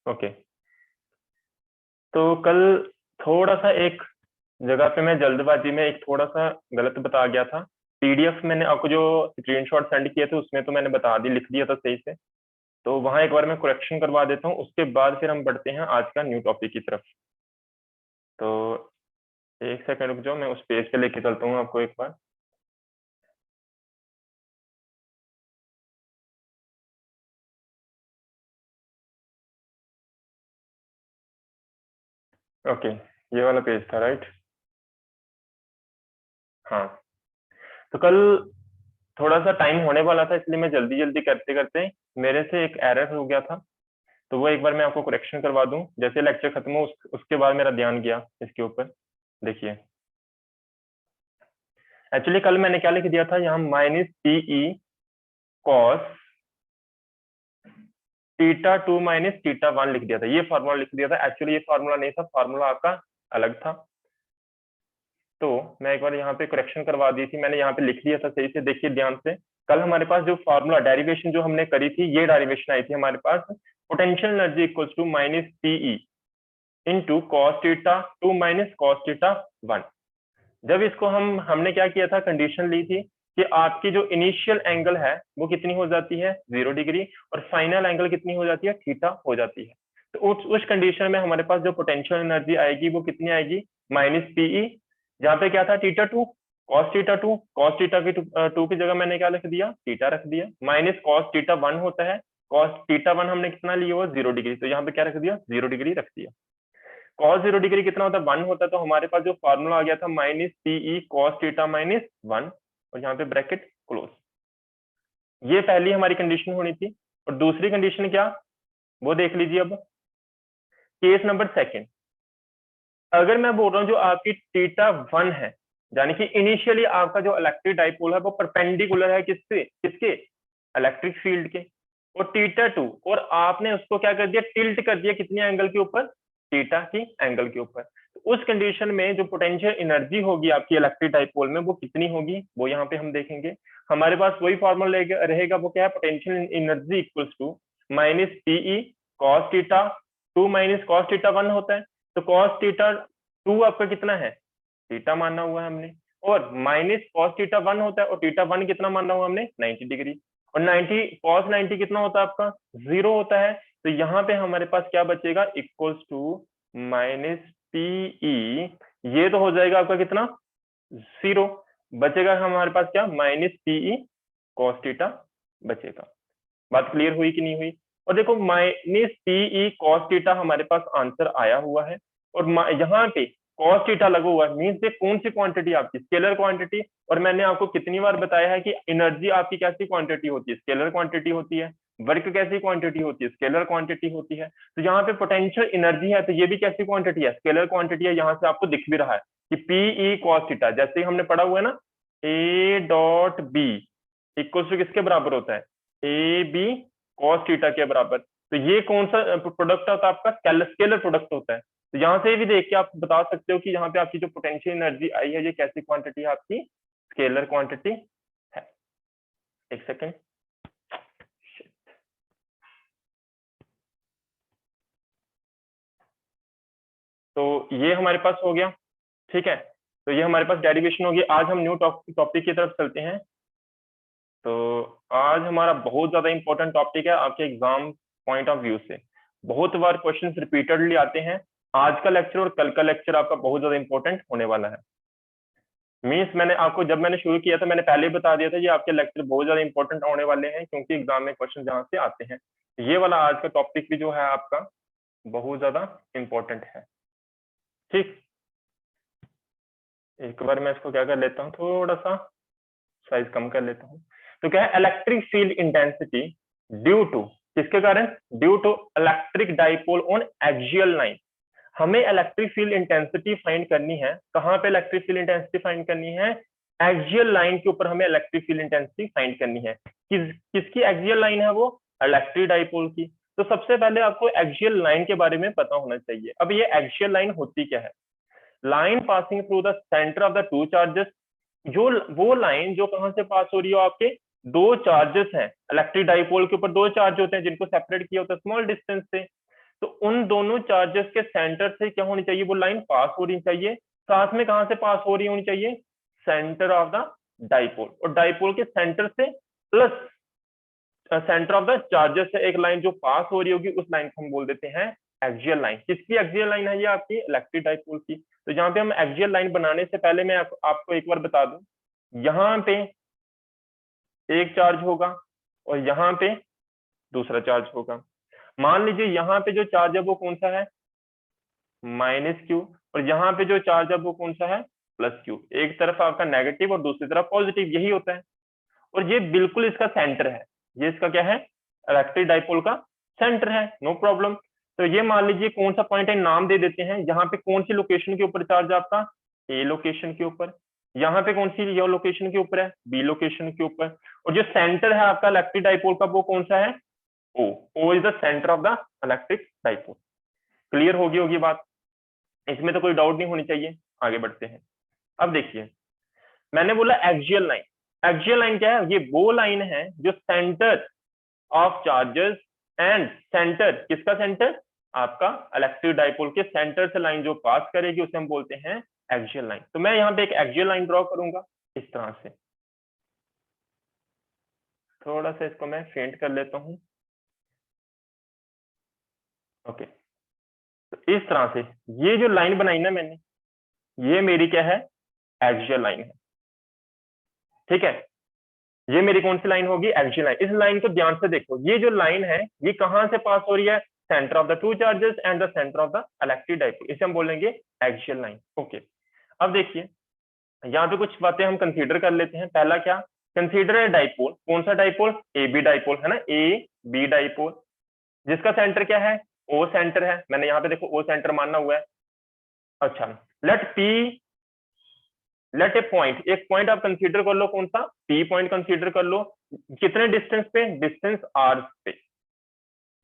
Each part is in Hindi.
ओके। तो कल थोड़ा सा एक जगह पे मैं जल्दबाजी में एक थोड़ा सा गलत बता गया था। पीडीएफ मैंने आपको जो स्क्रीनशॉट सेंड किए थे उसमें तो मैंने बता दी, लिख दिया था सही से। तो वहां एक बार मैं करेक्शन करवा देता हूँ, उसके बाद फिर हम बढ़ते हैं आज का न्यू टॉपिक की तरफ। तो एक सेकंड रुक जाओ, मैं उस पेज पे लेके चलता हूँ आपको एक बार। ओके, ये वाला पेज था, राइट? हाँ। तो कल थोड़ा सा टाइम होने वाला था, इसलिए मैं जल्दी जल्दी करते करते मेरे से एक एरर हो गया था। तो वो एक बार मैं आपको करेक्शन करवा दूं, जैसे लेक्चर खत्म हो उसके बाद मेरा ध्यान गया इसके ऊपर। देखिए, एक्चुअली कल मैंने क्या लिख दिया था यहाँ, -PE कॉस θ2 - θ1 लिख दिया था। ये फार्मूला लिख दिया था। एक्चुअली ये फार्मूला नहीं था, फार्मूला आपका अलग था। तो मैं एक बार यहाँ पे करेक्शन करवा दी थी, मैंने यहाँ पे लिख दिया था सही से। देखिए ध्यान से, कल हमारे पास जो फार्मूला डेरिवेशन जो हमने करी थी, ये डेरिवेशन आई थी हमारे पास, potential energy equals to -PE into cos θ2 - cos θ1। जब इसको हमने क्या किया था, कंडीशन ली थी कि आपकी जो इनिशियल एंगल है वो कितनी हो जाती है, 0 डिग्री, और फाइनल एंगल कितनी हो जाती है, थीटा हो जाती है। तो उस कंडीशन में हमारे पास जो पोटेंशियल एनर्जी आएगी वो कितनी आएगी, -PE, जहाँ पे क्या था, θ2, कॉस थीटा की टू की जगह मैंने क्या लिख दिया, थीटा रख दिया, माइनस कॉस θ1 होता है, कॉस θ1 हमने कितना लिया हुआ, 0 डिग्री, तो यहाँ पे क्या रख दिया, 0 डिग्री रख दिया। कॉस 0 डिग्री कितना होता है, 1 होता है। तो हमारे पास जो फार्मूला आ गया था, -PE cos θ -1, और यहाँ पे ब्रैकेट क्लोज। ये पहली हमारी कंडीशन होनी थी। और दूसरी कंडीशन क्या, वो देख लीजिए अब। केस नंबर सेकंड, अगर मैं बोल रहा हूँ जो आपकी θ1 है, यानी कि इनिशियली आपका जो इलेक्ट्रिक डाइपोल है वो परपेंडिकुलर है किससे, किसके, इलेक्ट्रिक फील्ड के, और θ2, और आपने उसको क्या कर दिया, टिल्ट कर दिया कितने एंगल के ऊपर, थीटा की एंगल के ऊपर। तो उस कंडीशन में जो पोटेंशियल एनर्जी होगी आपकी इलेक्ट्रिक डाइपोल में, वो कितनी होगी, वो यहाँ पे हम देखेंगे। हमारे पास वही फॉर्मूला रहेगा, वो क्या है, potential energy equals to -PE cos θ2 - cos θ1 होता है। तो cos θ2 आपका कितना है, थीटा माना हुआ है हमने, और माइनस cos θ1 होता है, और θ1 कितना माना हुआ हमने, 90 डिग्री, और 90 cos 90 कितना होता है आपका, 0 होता है। तो यहाँ पे हमारे पास क्या बचेगा, इक्वल्स टू -PE, ये तो हो जाएगा आपका कितना, 0, बचेगा हमारे पास क्या, -PE cos θ बचेगा। बात क्लियर हुई कि नहीं हुई? और देखो, -PE cos θ हमारे पास आंसर आया हुआ है, और यहाँ पे cos θ लगा हुआ है, मीन्स ये कौन सी क्वांटिटी आपकी, स्केलर क्वांटिटी। और मैंने आपको कितनी बार बताया है कि एनर्जी आपकी कैसी क्वांटिटी होती है, स्केलर क्वांटिटी होती है। वर्क कैसी क्वांटिटी होती है, स्केलर क्वांटिटी होती है। तो यहाँ पे पोटेंशियल एनर्जी है, तो ये भी कैसी क्वांटिटी है, स्केलर क्वांटिटी है। यहाँ से आपको दिख भी रहा है कि PE cos θ, जैसे हमने पढ़ा हुआ है ना, A.B इक्वल टू किसके बराबर होता है, AB cos θ के बराबर। तो ये कौन सा प्रोडक्ट होता है आपका, स्केलर प्रोडक्ट होता है। तो यहाँ से भी देख के आप बता सकते हो कि यहाँ पे आपकी जो पोटेंशियल एनर्जी आई है, ये कैसी क्वांटिटी है आपकी, स्केलर क्वांटिटी है। एक सेकेंड, तो ये हमारे पास हो गया, ठीक है। तो ये हमारे पास डेरिवेशन होगी। आज हम न्यू टॉपिक की तरफ चलते हैं। तो आज हमारा बहुत ज्यादा इंपॉर्टेंट टॉपिक है आपके एग्जाम पॉइंट ऑफ व्यू से। बहुत बार क्वेश्चंस रिपीटेडली आते हैं। आज का लेक्चर और कल का लेक्चर आपका बहुत ज्यादा इंपॉर्टेंट होने वाला है। मीन्स मैंने आपको, जब मैंने शुरू किया था, मैंने पहले ही बता दिया था ये आपके लेक्चर बहुत ज्यादा इंपॉर्टेंट होने वाले हैं, क्योंकि एग्जाम में क्वेश्चन जहाँ से आते हैं। ये वाला आज का टॉपिक भी जो है आपका बहुत ज्यादा इंपॉर्टेंट है, ठीक। एक बार मैं इसको क्या कर लेता हूँ, थोड़ा सा साइज कम कर लेता हूँ। तो क्या है, electric field intensity due to, किसके कारण, due to electric dipole on axial line. हमें इलेक्ट्रिक फील्ड इंटेंसिटी फाइंड करनी है, कहां पे इलेक्ट्रिक फील्ड इंटेंसिटी फाइंड करनी है, एक्सियल लाइन के ऊपर हमें इलेक्ट्रिक फील्ड इंटेंसिटी फाइंड करनी है। किसकी एक्सियल लाइन है वो, इलेक्ट्रिक डाइपोल की। तो सबसे पहले आपको एक्सियल लाइन के बारे में पता होना चाहिए। अब ये एक्सियल लाइन होती क्या है, line passing through the centre of the two charges. जो वो लाइन जो कहां से पास हो रही हो, आपके दो चार्जेस हैं, इलेक्ट्रिक डाइपोल के ऊपर दो चार्ज होते हैं जिनको सेपरेट किया होता है स्मॉल डिस्टेंस से। तो उन दोनों चार्जेस के सेंटर से क्या होनी चाहिए, वो लाइन पास होनी चाहिए। साथ में कहां से पास हो रही होनी चाहिए, सेंटर ऑफ द डाइपोल, और डाइपोल के सेंटर से plus centre of the charges से एक लाइन जो पास हो रही होगी, उस लाइन को हम बोल देते हैं एक्सियल लाइन। किसकी एक्सियल लाइन है ये, आपकी इलेक्ट्रिक डाइपोल की। तो जहां पे हम एक्सियल लाइन बनाने से पहले मैं आपको एक बार बता दूं, यहाँ पे एक चार्ज होगा और यहाँ पे दूसरा चार्ज होगा। मान लीजिए यहाँ पे जो चार्ज है वो कौन सा है, -q, और यहाँ पे जो चार्ज है वो कौन सा है, +q। एक तरफ आपका नेगेटिव और दूसरी तरफ पॉजिटिव, यही होता है। और ये बिल्कुल इसका सेंटर है, ये इसका क्या है, इलेक्ट्रिक डाइपोल का सेंटर है, नो प्रॉब्लम। तो ये मान लीजिए कौन सा पॉइंट है, नाम दे देते हैं। यहाँ पे कौन सी लोकेशन के ऊपर चार्ज है आपका, ए लोकेशन के ऊपर। यहाँ पे कौन सी ये लोकेशन के ऊपर है, बी लोकेशन के ऊपर। और जो सेंटर है आपका इलेक्ट्रिक डाइपोल का वो कौन सा है, O. O is the centre of the electric dipole. Clear होगी बात, इसमें तो कोई डाउट नहीं होनी चाहिए। आगे बढ़ते हैं। अब देखिए, मैंने बोला एक्सियल लाइन। एक्सियल लाइन क्या है, ये वो लाइन है जो centre of charges and centre, किसका सेंटर, आपका इलेक्ट्रिक डाइपोल के सेंटर से लाइन जो पास करेगी उसे हम बोलते हैं एक्सियल लाइन। तो मैं यहाँ पे एक एक्सियल लाइन ड्रॉ करूंगा इस तरह से। थोड़ा सा इसको मैं फेंट कर लेता हूं, ओके। तो इस तरह से ये जो लाइन बनाई ना मैंने, ये मेरी क्या है, एक्सियल लाइन है, ठीक है। ये मेरी कौन सी लाइन होगी, एक्सियल लाइन। इस लाइन को ध्यान से देखो, ये जो लाइन है ये कहां से पास हो रही है, centre of the two charges and the centre of the electric dipole, इसे हम बोलेंगे एक्सियल लाइन, ओके। अब देखिए, यहाँ पे कुछ बातें हम कंसीडर कर लेते हैं। पहला क्या, कंसीडर है डाइपोल। कौन सा डाइपोल, ए बी डाइपोल है ना, ए बी डाइपोल, जिसका सेंटर क्या है, ओ सेंटर है। मैंने यहाँ पे देखो ओ सेंटर मानना हुआ है। अच्छा, लेट पी, लेट ए पॉइंट, एक पॉइंट आप कंसीडर कर लो, कौन सा, पी पॉइंट कंसीडर कर लो। कितने डिस्टेंस पे, डिस्टेंस आर पे।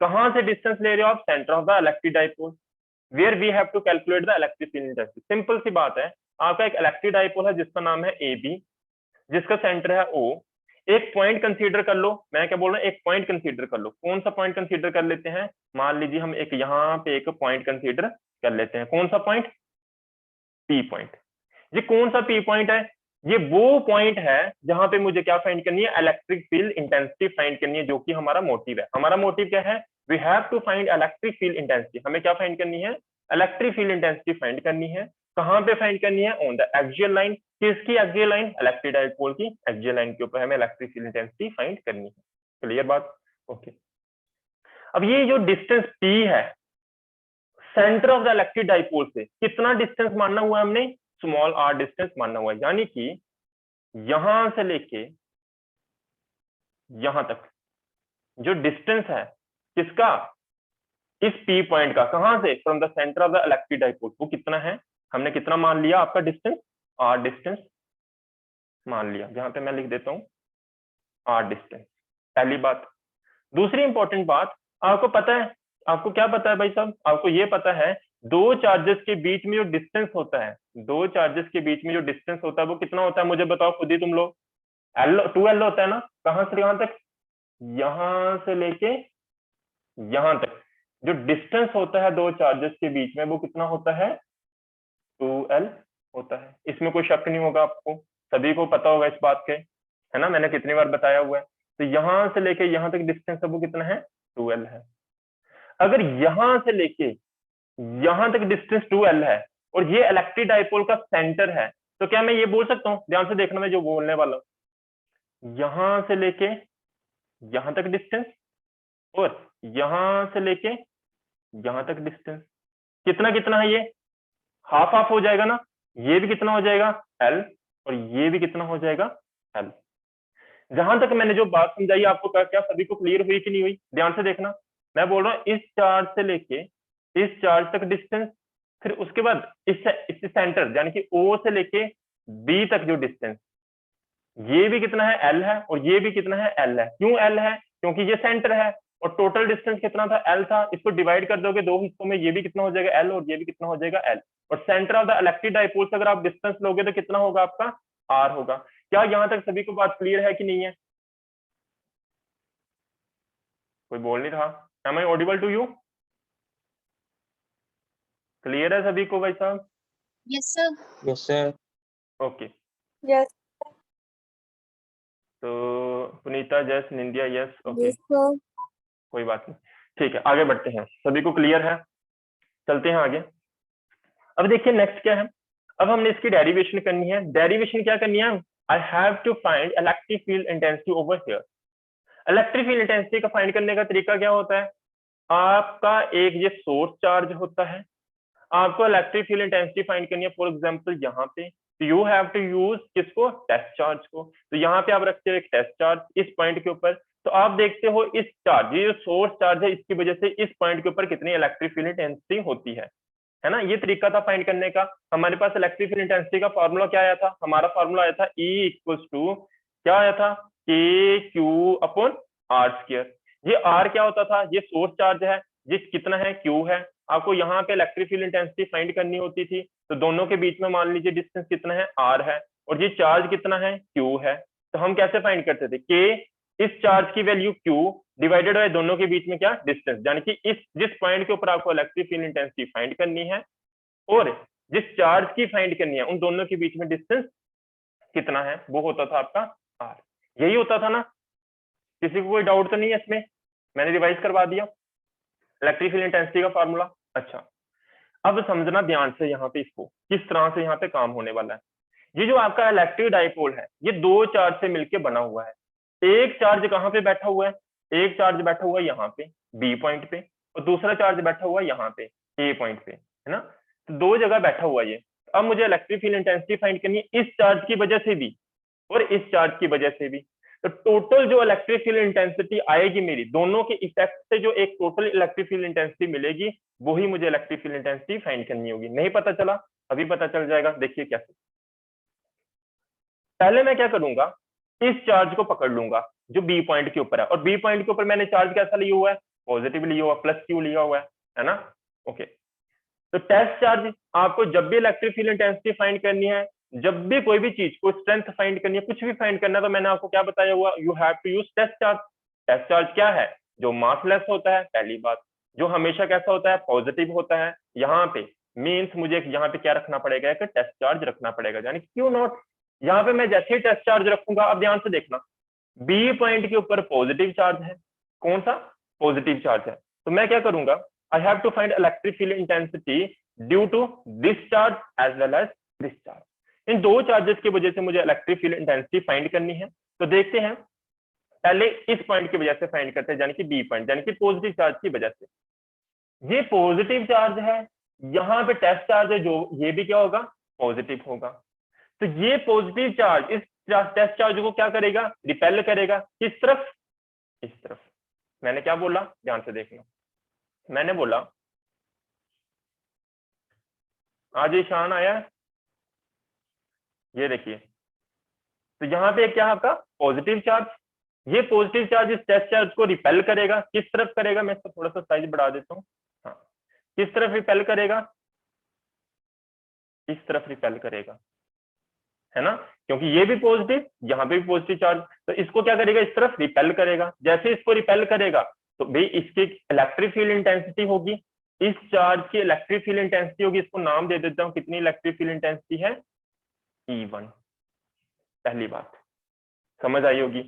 कहां से डिस्टेंस ले रहे हो आप, centre of the electric dipole, where we have to calculate the electric field intensity. Simple सी बात है, आपका एक इलेक्ट्रिक डाइपोल है जिसका नाम है ए बी, जिसका सेंटर है ओ। एक पॉइंट कंसीडर कर लो, मैं क्या बोल रहा हूँ, एक पॉइंट कंसीडर कर लो। कौन सा पॉइंट कंसीडर कर लेते हैं, मान लीजिए हम एक यहाँ पे एक पॉइंट कंसीडर कर लेते हैं। कौन सा पॉइंट, पी पॉइंट। ये कौन सा पी पॉइंट है, ये वो पॉइंट है जहां पे मुझे क्या फाइंड करनी है, इलेक्ट्रिक फील्ड इंटेंसिटी फाइंड करनी है, जो कि हमारा मोटिव है। हमारा मोटिव क्या है, we have to find electric field intensity. हमें क्या फाइंड करनी है, इलेक्ट्रिक फील्ड इंटेंसिटी फाइंड करनी है। कहां पे फाइंड करनी है, ऑन द एक्सियल लाइन। किसकी एक्सियल लाइन, इलेक्ट्रिक डाइपोल की एक्सियल लाइन के ऊपर हमें इलेक्ट्रिक फील्ड इंटेंसिटी फाइंड करनी है। क्लियर बात, ओके। अब ये जो डिस्टेंस पी है, centre of the electric dipole से कितना डिस्टेंस मानना हुआ है हमने, स्मॉल आर डिस्टेंस मानना हुआ है। यानी कि यहां से लेके यहां तक जो डिस्टेंस है किसका, इस पी पॉइंट का, कहां से, from the centre of the electric dipole, वो कितना है, हमने कितना मान लिया आपका डिस्टेंस, आर डिस्टेंस मान लिया। जहां पे मैं लिख देता हूं आर डिस्टेंस, पहली बात। दूसरी इंपॉर्टेंट बात, आपको पता है, आपको क्या पता है भाई साहब, आपको ये पता है दो चार्जेस के बीच में जो डिस्टेंस होता है, दो चार्जेस के बीच में जो डिस्टेंस होता है वो कितना होता है, मुझे बताओ खुद ही तुम लोग। एल, 2L होता है ना, कहां से कहां तक, यहां से लेके यहां तक जो डिस्टेंस होता है दो चार्जेस के बीच में, वो कितना होता है, 2L होता है। इसमें कोई शक नहीं होगा, आपको सभी को पता होगा इस बात के, है ना, मैंने कितनी बार बताया हुआ है। तो यहां से लेके यहां तक डिस्टेंस है वो कितना है, 2L है। अगर यहां से लेके यहां तक डिस्टेंस 2L है और ये इलेक्ट्रिक डाइपोल का सेंटर है, तो क्या मैं ये बोल सकता हूँ, ध्यान से देखना मैं जो बोलने वाला हूं, यहां से लेके यहां तक डिस्टेंस और यहां से लेके यहां तक डिस्टेंस कितना कितना है, ये हाफ हाफ हो जाएगा ना। ये भी कितना हो जाएगा, L, और ये भी कितना हो जाएगा, L। जहां तक मैंने जो बात समझाई आपको, क्या सभी को क्लियर हुई कि नहीं हुई, ध्यान से देखना। मैं बोल रहा हूँ इस चार्ज से लेके इस चार्ज तक डिस्टेंस, फिर उसके बाद इस सेंटर यानी कि O से लेके B तक जो डिस्टेंस, ये भी कितना है, L है, और ये भी कितना है, L है। क्यों L है, क्योंकि ये सेंटर है और टोटल डिस्टेंस कितना था, L था। इसको डिवाइड कर दोगे दो हिस्सों में, ये भी कितना हो जाएगा, L, और ये भी कितना हो जाएगा, L। और centre of the electric dipole से अगर आप डिस्टेंस लोगे तो कितना होगा आपका, R होगा। क्या यहां तक सभी को बात क्लियर है कि नहीं है, कोई बोल नहीं रहा, am I audible to you, clear है सभी को भाई साहब? Yes sir. Yes sir. Okay, yes तो Punita yes, Nindiya yes, okay sir. कोई बात नहीं, ठीक है आगे बढ़ते हैं। सभी को क्लियर है? चलते हैं आगे। अब देखिए नेक्स्ट क्या है, अब हमने इसकी डेरिवेशन करनी है। डेरिवेशन क्या करनी है? I have to find electric field intensity over here. Electric field intensity का फाइंड करने का तरीका क्या होता है? आपका एक ये सोर्स चार्ज होता है, आपको इलेक्ट्रिक फील्ड इंटेंसिटी फाइंड करनी है फॉर एग्जांपल यहाँ पे, तो यू हैव टू यूज किसको? टेस्ट चार्ज को। तो यहाँ पे आप रखते हो एक टेस्ट चार्ज इस पॉइंट के ऊपर, तो आप देखते हो इस चार्ज, ये जो सोर्स चार्ज है इसकी वजह से इस पॉइंट के ऊपर कितनी इलेक्ट्रिक फील्ड इंटेंसिटी होती है ना? ये तरीका था फाइंड करने का। हमारे पास इलेक्ट्रिक फील्ड इंटेंसिटी का फॉर्मूला क्या आया था? हमारा फॉर्मूला आया था E इक्वल्स टू क्या आया था? के क्यू अपॉन आर स्क्वायर। ये आर क्या होता था? ये सोर्स चार्ज है, ये कितना है? क्यू है। आपको यहाँ पे इलेक्ट्रिक फील्ड इंटेंसिटी फाइंड करनी होती थी, तो दोनों के बीच में मान लीजिए डिस्टेंस कितना है? आर है, और ये चार्ज कितना है? क्यू है। तो हम कैसे फाइंड करते थे? के इस चार्ज की वैल्यू क्यू डिवाइडेड बाय दोनों के बीच में क्या? डिस्टेंस, यानी कि इस जिस पॉइंट के ऊपर आपको इलेक्ट्रिक फील्ड इंटेंसिटी फाइंड करनी है और जिस चार्ज की फाइंड करनी है, उन दोनों के बीच में डिस्टेंस कितना है, वो होता था आपका आर। यही होता था ना? किसी को कोई डाउट तो नहीं है इसमें? मैंने रिवाइज करवा दिया इलेक्ट्रिक फील्ड इंटेंसिटी का फॉर्मूला। अच्छा, अब समझना ध्यान से यहाँ पे इसको, किस तरह से यहाँ पे काम होने वाला है। ये जो आपका इलेक्ट्रिक डाइपोल है, ये दो चार्ज से मिलकर बना हुआ है। एक चार्ज कहाँ पे बैठा हुआ है? एक चार्ज बैठा हुआ है यहाँ पे बी पॉइंट पे, और दूसरा चार्ज बैठा हुआ है यहाँ पे ए पॉइंट पे, है ना? तो दो जगह बैठा हुआ है ये। अब मुझे इलेक्ट्रिक फील्ड इंटेंसिटी फाइंड करनी है इस चार्ज की वजह से भी और इस चार्ज की वजह से भी। तो टोटल जो इलेक्ट्रिक फील्ड इंटेंसिटी आएगी मेरी, दोनों के इफेक्ट से जो एक टोटल इलेक्ट्रिक फील्ड इंटेंसिटी मिलेगी, वही मुझे इलेक्ट्रिक फील्ड इंटेंसिटी फाइंड करनी होगी। नहीं पता चला? अभी पता चल जाएगा। देखिए कैसे। पहले मैं क्या करूंगा, इस चार्ज को पकड़ लूंगा जो बी पॉइंट के ऊपर है, और बी पॉइंट के ऊपर मैंने चार्ज कैसा लिया हुआ है? पॉजिटिव लिया हुआ, प्लस क्यू लिया हुआ है ना? ओके, तो टेस्ट चार्ज आपको जब भी इलेक्ट्रिक फील्ड इंटेंसिटी फाइंड करनी है, जब भी कोई भी चीज को स्ट्रेंथ फाइंड करनी है, कुछ भी फाइंड करना है, तो मैंने आपको क्या बताया हुआ? You have to use test charge. Test charge क्या है? जो मासलेस होता है, पहली बात, जो हमेशा कैसा होता है? पॉजिटिव होता है। यहाँ पे मीन्स मुझे यहाँ पे क्या रखना पड़ेगा? एक टेस्ट चार्ज रखना पड़ेगा, यानी क्यू नॉट। यहाँ पे मैं जैसे ही टेस्ट चार्ज रखूंगा, अब ध्यान से देखना, बी पॉइंट के ऊपर पॉजिटिव चार्ज है। कौन सा? पॉजिटिव चार्ज है। तो मैं क्या करूंगा? I have to find electric field intensity due to this charge as well as this charge. इन दो चार्जेस की वजह से मुझे इलेक्ट्रिक फील्ड इंटेंसिटी फाइंड करनी है। तो देखते हैं, पहले इस पॉइंट की वजह से फाइंड करते हैं, यानी कि बी पॉइंट, यानी कि पॉजिटिव चार्ज की वजह से। ये पॉजिटिव चार्ज है, यहाँ पे टेस्ट चार्ज है, जो ये भी क्या होगा? पॉजिटिव होगा। तो ये पॉजिटिव चार्ज इस टेस्ट चार्ज को क्या करेगा? रिपेल करेगा। किस तरफ? इस तरफ। मैंने क्या बोला? ध्यान से देखना, मैंने बोला आज ईशान आया, ये देखिए, तो यहाँ पे क्या है आपका? Positive charge. ये पॉजिटिव चार्ज इस टेस्ट चार्ज को रिपेल करेगा। किस तरफ करेगा? मैं इसको थोड़ा सा साइज बढ़ा देता हूँ। हाँ, किस तरफ रिपेल करेगा? इस तरफ रिपेल करेगा, है ना? क्योंकि ये भी पॉजिटिव, यहाँ पे भी पॉजिटिव चार्ज, तो इसको क्या करेगा? इस तरफ रिपेल करेगा। जैसे इसको रिपेल करेगा, तो भाई इसकी इलेक्ट्रिक फील्ड इंटेंसिटी होगी, इस चार्ज की इलेक्ट्रिक फील्ड इंटेंसिटी होगी। इसको नाम दे देता हूँ, कितनी इलेक्ट्रिक फील्ड इंटेंसिटी है? E1। पहली बात समझ आई होगी।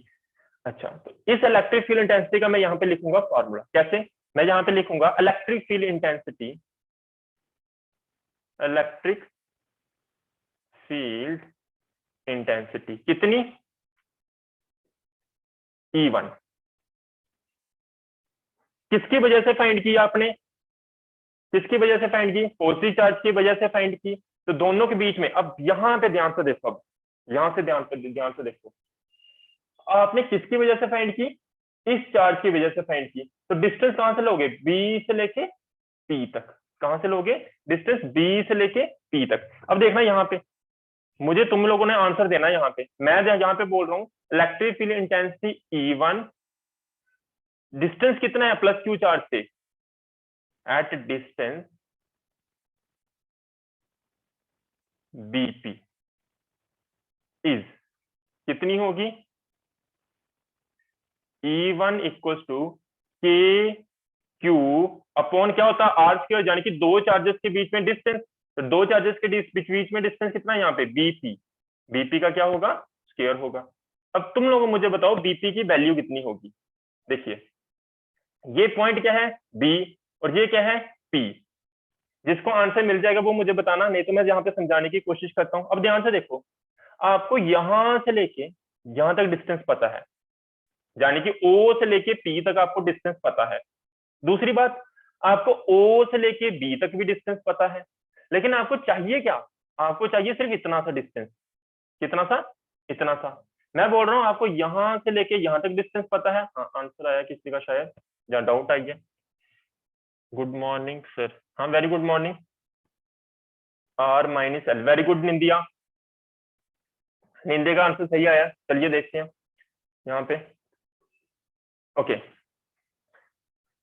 अच्छा, तो इस इलेक्ट्रिक फील्ड इंटेंसिटी का मैं यहाँ पे लिखूंगा फॉर्मूला। कैसे? मैं यहाँ पे लिखूंगा electric field intensity, electric field intensity कितनी? E1। किसकी वजह से फाइंड की आपने? किसकी वजह से फाइंड की? पॉजिटिव चार्ज की वजह से फाइंड की। तो दोनों के बीच में, अब यहाँ पे ध्यान से देखो, अब यहाँ से ध्यान से देखो, आपने किसकी वजह से फाइंड की? इस चार्ज की वजह से फाइंड की। तो डिस्टेंस कहां से लोगे? बी से लेके पी तक। कहां से लोगे? डिस्टेंस बी से लेके पी तक। अब देखना यहाँ पे, मुझे तुम लोगों ने आंसर देना। यहाँ पे मैं यहाँ पे बोल रहा हूँ electric field intensity E1, distance कितना है? प्लस क्यू चार्ज से, एट डिस्टेंस बीपी इज कितनी होगी? E1 equals to K Q upon क्या होता है आर स्क्वायर, यानी कि दो चार्जेस के बीच में डिस्टेंस। तो दो चार्जेस के बीच में डिस्टेंस कितना है यहाँ पे, बीपी। बीपी का क्या होगा, स्क्वायर होगा। अब तुम लोग मुझे बताओ बीपी की वैल्यू कितनी होगी। देखिए ये पॉइंट क्या है, बी, और ये क्या है, पी। जिसको आंसर मिल जाएगा वो मुझे बताना, नहीं तो मैं यहाँ पे समझाने की कोशिश करता हूँ। अब ध्यान से देखो, आपको यहां से लेके यहां तक डिस्टेंस पता है, यानी कि ओ से लेके पी तक आपको डिस्टेंस पता है। दूसरी बात, आपको ओ से लेके बी तक भी डिस्टेंस पता है, लेकिन आपको चाहिए क्या, आपको चाहिए सिर्फ इतना सा डिस्टेंस। कितना सा, इतना सा। मैं बोल रहा हूँ आपको यहां से लेके यहां तक डिस्टेंस पता है। हाँ आंसर आया किसी का शायद, या डाउट आई है। गुड मॉर्निंग सर, हाँ very good morning. R minus L, very good Nindiya. Ninde का आंसर सही आया, चलिए देखते हैं यहाँ पे। ओके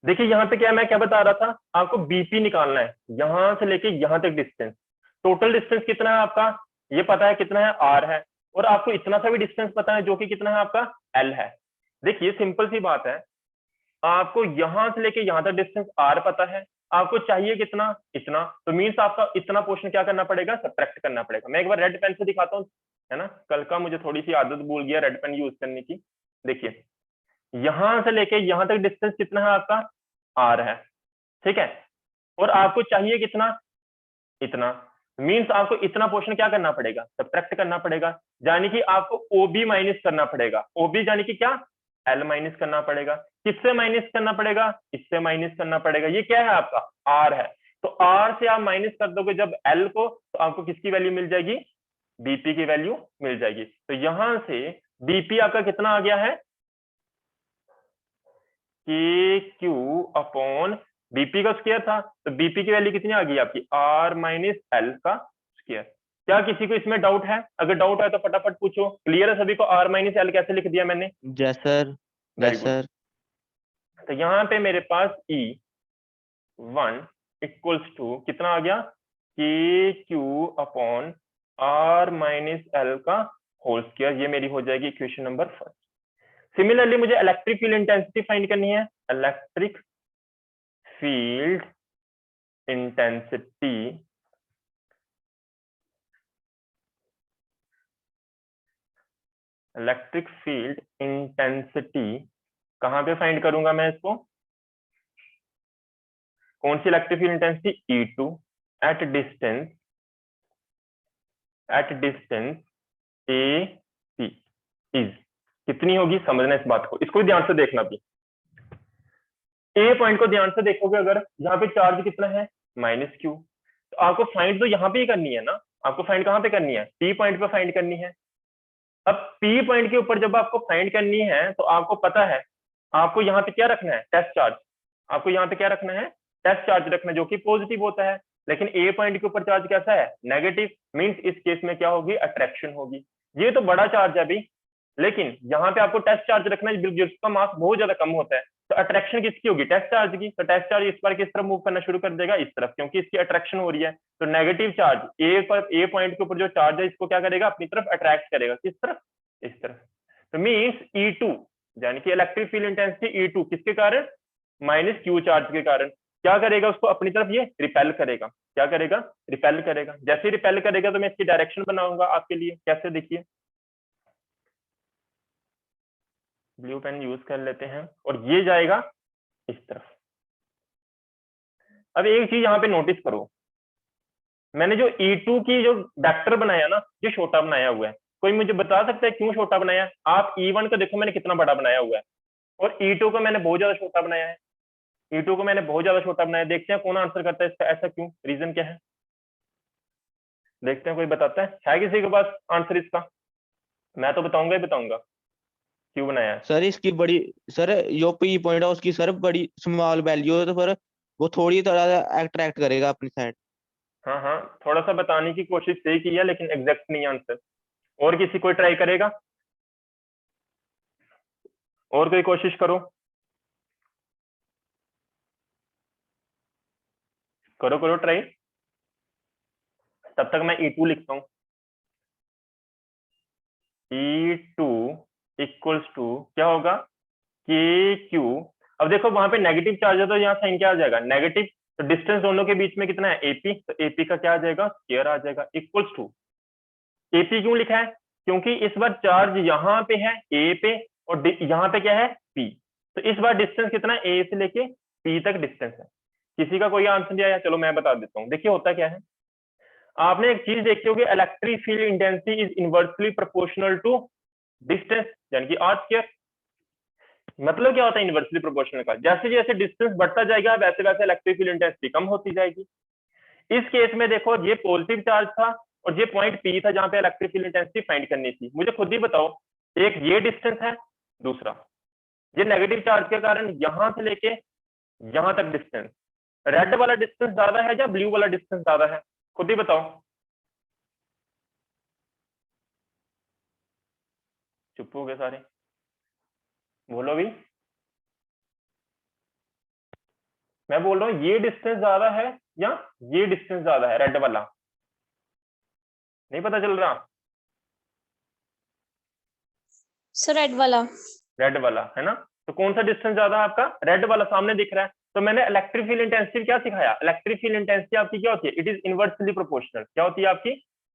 देखिए यहाँ पे क्या, मैं क्या बता रहा था, आपको बीपी निकालना है यहां से लेके यहां तक डिस्टेंस। टोटल डिस्टेंस कितना है आपका, ये पता है कितना है, आर है। और आपको इतना सा भी डिस्टेंस पता है जो कि कितना है आपका, एल है। देखिए सिंपल सी बात है, आपको यहां से लेके यहां तक डिस्टेंस आर पता है, आपको चाहिए कितना, इतना। तो मीन्स आपका इतना पोर्शन क्या करना पड़ेगा, सब्ट्रैक्ट करना पड़ेगा। मैं एक बार रेड पेन से दिखाता हूँ, है ना, कल का मुझे थोड़ी सी आदत भूल गया रेड पेन यूज करने की। देखिए यहां से लेके यहां तक डिस्टेंस कितना है आपका, आर है, ठीक है। और आपको चाहिए कितना, इतना। मीन्स आपको इतना पोर्शन क्या करना पड़ेगा, सब्ट्रैक्ट करना पड़ेगा। यानी कि आपको ओबी माइनस करना पड़ेगा। ओबी यानी कि क्या, एल माइनस करना पड़ेगा। किससे माइनस करना पड़ेगा, इससे माइनस करना पड़ेगा। ये क्या है आपका, आर है। तो आर से आप माइनस कर दोगे जब एल को, तो आपको किसकी वैल्यू मिल जाएगी, बीपी की वैल्यू मिल जाएगी। तो यहां से बीपी आपका कितना आ गया है, के क्यू अपॉन बीपी का स्क्वायर था, तो बीपी की वैल्यू कितनी आ गई आपकी, आर माइनस एल का स्क्वायर। क्या किसी को इसमें डाउट है, अगर डाउट है तो फटाफट पूछो। क्लियर है सभी को, आर माइनस एल कैसे लिख दिया मैंने। Yes sir. Very yes good. Sir. तो यहाँ पे मेरे पास ई वन इक्वल्स टू कितना आ गया, K Q upon R minus L का होल स्क्वायर। ये मेरी हो जाएगी इक्वेशन नंबर फर्स्ट। सिमिलरली मुझे इलेक्ट्रिक फील्ड इंटेंसिटी फाइंड करनी है। Electric field intensity, electric field intensity कहां पे फाइंड करूंगा मैं इसको, कौन सी electric field intensity, E2 at distance, A C is कितनी होगी। समझना इस बात को, इसको ध्यान से देखना भी। ए पॉइंट को ध्यान से देखोगे, अगर यहाँ पे चार्ज कितना है, माइनस क्यू, तो आपको फाइंड तो यहाँ पे ही करनी है ना। आपको फाइंड कहाँ पे करनी है, पी पॉइंट पे फाइंड करनी है। अब पी पॉइंट के ऊपर जब आपको फाइंड करनी है, तो आपको पता है आपको यहाँ पे क्या रखना है, टेस्ट चार्ज। आपको यहाँ पे क्या रखना है, टेस्ट चार्ज रखना है, जो कि पॉजिटिव होता है। लेकिन ए पॉइंट के ऊपर चार्ज कैसा है, नेगेटिव। मींस इस केस में क्या होगी, अट्रैक्शन होगी। ये तो बड़ा चार्ज है अभी, लेकिन यहाँ पे आपको टेस्ट चार्ज रखना है जिसका मास बहुत ज्यादा कम होता है। तो अट्रैक्शन किसकी होगी, टेस्ट चार्ज की। तो टेस्ट चार्ज इस बार किस तरफ मूव करना शुरू कर देगा, इस तरफ, क्योंकि इसकी अट्रैक्शन हो रही है। तो नेगेटिव चार्ज ए पर, ए पॉइंट के ऊपर जो चार्ज है इसको क्या करेगा, अपनी तरफ अट्रैक्ट करेगा। किस तरफ, इस तरफ। तो मीन्स E2 यानी कि इलेक्ट्रिक फील्ड इंटेंसिटी E2 किसके कारण, माइनस क्यू चार्ज के कारण क्या करेगा, उसको अपनी तरफ ये रिपेल करेगा। क्या करेगा, रिपेल करेगा। जैसे रिपेल करेगा तो मैं इसकी डायरेक्शन बनाऊंगा आपके लिए, कैसे देखिए। ब्लू पेन यूज कर लेते हैं, और ये जाएगा इस तरफ। अब एक चीज यहाँ पे नोटिस करो, मैंने जो E2 की जो वेक्टर बनाया ना, ये छोटा बनाया हुआ है। कोई मुझे बता सकता है क्यों छोटा बनाया। आप E1 को देखो मैंने कितना बड़ा बनाया हुआ है, और E2 को मैंने बहुत ज्यादा छोटा बनाया है। E2 को मैंने बहुत ज्यादा छोटा बनाया। देखते हैं कौन आंसर करता है इसका, ऐसा क्यों, रीजन क्या है। देखते हैं कोई बताता है किसी के पास आंसर इसका। मैं तो बताऊंगा ही बताऊंगा क्यों बनाया है। सर इसकी बड़ी, सर जो पी पॉइंट है उसकी सर बड़ी स्मॉल वैल्यू है, तो फिर वो थोड़ी थोड़ा अट्रैक्ट करेगा अपनी साइड। हाँ हाँ, थोड़ा सा बताने की कोशिश सही की है, लेकिन एग्जैक्ट नहीं आंसर। और किसी कोई ट्राई करेगा, और कोई कोशिश करो, करो करो ट्राई। तब तक मैं E2 लिखता हूँ। E2 इक्वल्स टू क्या होगा, के क्यू अब देखो वहां पे नेगेटिव चार्ज है तो यहाँ साइन क्या आ जाएगा, नेगेटिव। तो डिस्टेंस दोनों के बीच में कितना है, एपी, तो एपी का क्या आ जाएगा, स्क्वायर आ जाएगा, इक्वल्स टू। एपी क्यों लिखा है, क्योंकि इस बार चार्ज यहाँ पे है ए पे और यहाँ पे क्या है पी, तो इस बार डिस्टेंस कितना है, ए से लेके पी तक डिस्टेंस है। किसी का कोई आंसर नहीं आया, चलो मैं बता देता हूँ। देखिए होता क्या है, आपने एक चीज देखी होगी, electric field intensity is inversely proportional to distance, यानी कि आर स्क्वायर। मतलब क्या होता है इनवर्सली प्रोपोर्शनल का, जैसे जैसे डिस्टेंस बढ़ता जाएगा वैसे वैसे इलेक्ट्रिक फील्ड इंटेंसिटी कम होती जाएगी। इस केस में देखो ये पॉजिटिव चार्ज था और ये पॉइंट पी था जहां पे इलेक्ट्रिक फील्ड इंटेंसिटी फाइंड करनी थी। मुझे खुद ही बताओ, एक ये डिस्टेंस है, दूसरा ये नेगेटिव चार्ज के कारण यहां से लेके यहां तक डिस्टेंस, रेड वाला डिस्टेंस ज्यादा है या ब्लू वाला डिस्टेंस ज्यादा है, खुद ही बताओ। चुप हो गए सारे, बोलो भी। मैं बोल रहा हूँ ये डिस्टेंस ज्यादा है या ये डिस्टेंस ज्यादा है, रेड वाला, नहीं पता चल रहा। सर रेड वाला। रेड वाला है ना, तो कौन सा डिस्टेंस ज्यादा है आपका, रेड वाला, सामने दिख रहा है। तो मैंने इलेक्ट्रिक फील्ड इंटेंसिटी क्या सिखाया, इलेक्ट्रिक फील्ड इंटेंसिटी आपकी क्या होती है, इट इज इनवर्सली प्रोपोर्शनल। क्या होती है आपकी,